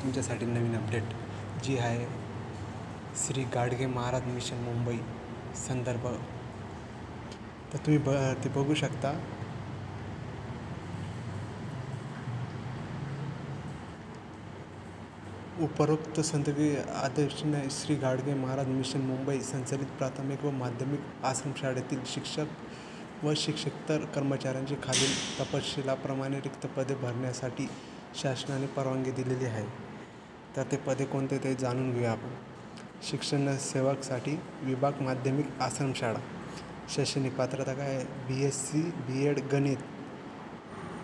तुमच्यासाठी नवीन अपडेट जी आहे श्री गाडगे महाराज मिशन मुंबई संदर्भ. तर तुम्ही ते बघू शकता. उपरोक्त संदर्भी आदर्शने श्री गाडगे महाराज मिशन मुंबई संचलित प्राथमिक व माध्यमिक आश्रमशाळेतील शिक्षक व शिक्षकेतर कर्मचाऱ्यांची खालील तपशिलाप्रमाणे रिक्त पदे भरण्यासाठी शासनाने परवानगी दिलेली आहे. तर ते पदे कोणते ते जाणून घेऊया आपण. शिक्षण सेवकसाठी विभाग माध्यमिक आश्रमशाळा. शैक्षणिक पात्रता काय आहे? BSc B.Ed गणित,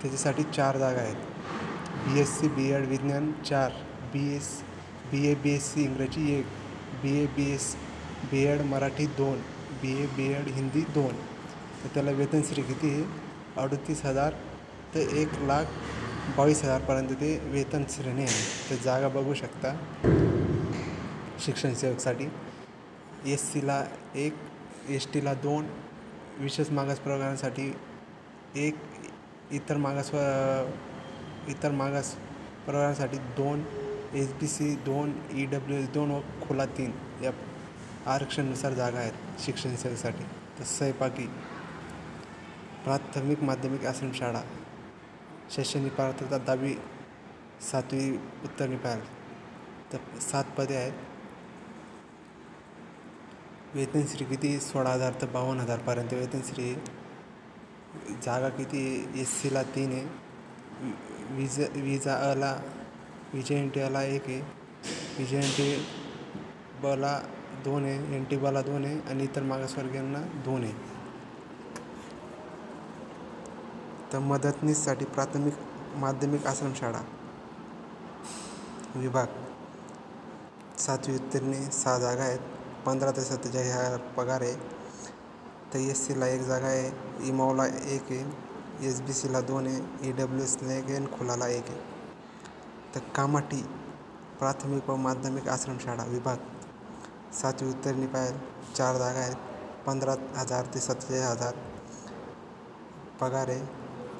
त्याच्यासाठी 4 जागा आहेत. BSc B.Ed विज्ञान 4, BA BSc इंग्रजी 1, BA B.Ed Marathi 2, BA B.Ed Hindi 2. तर त्याला वेतनश्री किती आहे? 38,000 ते 1,22,000पर्यंत ते वेतन श्रेणी आहे. तर जागा बघू शकता. शिक्षण सेवकसाठी SCला 1, STला 2, विशेष मागास प्रवर्गासाठी 1, इतर मागास प्रवर्गासाठी 2, SBC 2, EWS 2 व खुला 3 या आरक्षणानुसार जागा आहेत शिक्षण सेवेसाठी. तर सहभागी प्राथमिक माध्यमिक आश्रमशाळा. शैक्षणिक पात्रता 10वी 7वी उत्तर निकाल. तर 7 पदे आहेत. वेतनश्री किती? 16,000 ते 52,000पर्यंत वेतनश्री आहे. जागा किती? SCला 3 आहे, VJNTला 1 आहे, VJNT बला 2 आहे, NT बला 2 आहे आणि इतर मागासवर्गीयांना 2 आहे. तर मदतनीससाठी प्राथमिक माध्यमिक आश्रमशाळा विभाग 7वी उत्तीर्ण 6 जागा आहेत. 15 ते 47,000 पगार आहे. तर SCला 1 जागा आहे, इमावला 1 आहे, SBCला 2 आहे, EWSला 1 आहे आणि खुलाला 1 आहे. तर कामाठी प्राथमिक व माध्यमिक आश्रमशाळा विभाग 7वी उत्तीर्ण 4 जागा आहेत. 15,000 ते 47,000 पगार आहे.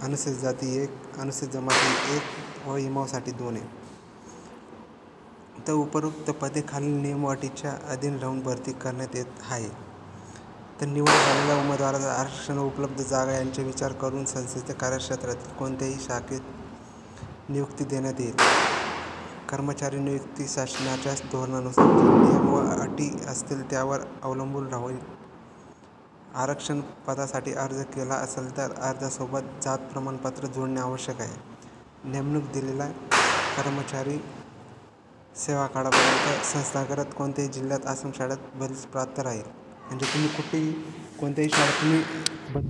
अनुसूचित जाती 1, अनुसूचित जमाती 1 व इमावसाठी 2 आहे. तर उपरोक्त पदे खालील नियमअटीच्या अधीन राहून भरती करण्यात येत आहे. तर निवड झालेल्या उमेदवाराचा आरक्षण व उपलब्ध जागा यांचा विचार करून संस्थेच्या कार्यक्षेत्रातील कोणत्याही शाखेत नियुक्ती देण्यात येईल. कर्मचारी नियुक्ती शासनाच्या धोरणानुसार जे नियम व अटी असतील त्यावर अवलंबून राहील. आरक्षण पदासाठी अर्ज केला असेल तर अर्जासोबत जात प्रमाणपत्र जोडणे आवश्यक आहे. नेमणूक दिलेला कर्मचारी सेवा काळापर्यंत संस्थागत कोणत्याही जिल्ह्यात आश्रमशाळेत बदलीस पात्र राहील. म्हणजे तुम्ही कुठेही कोणत्याही शाळेत तुम्ही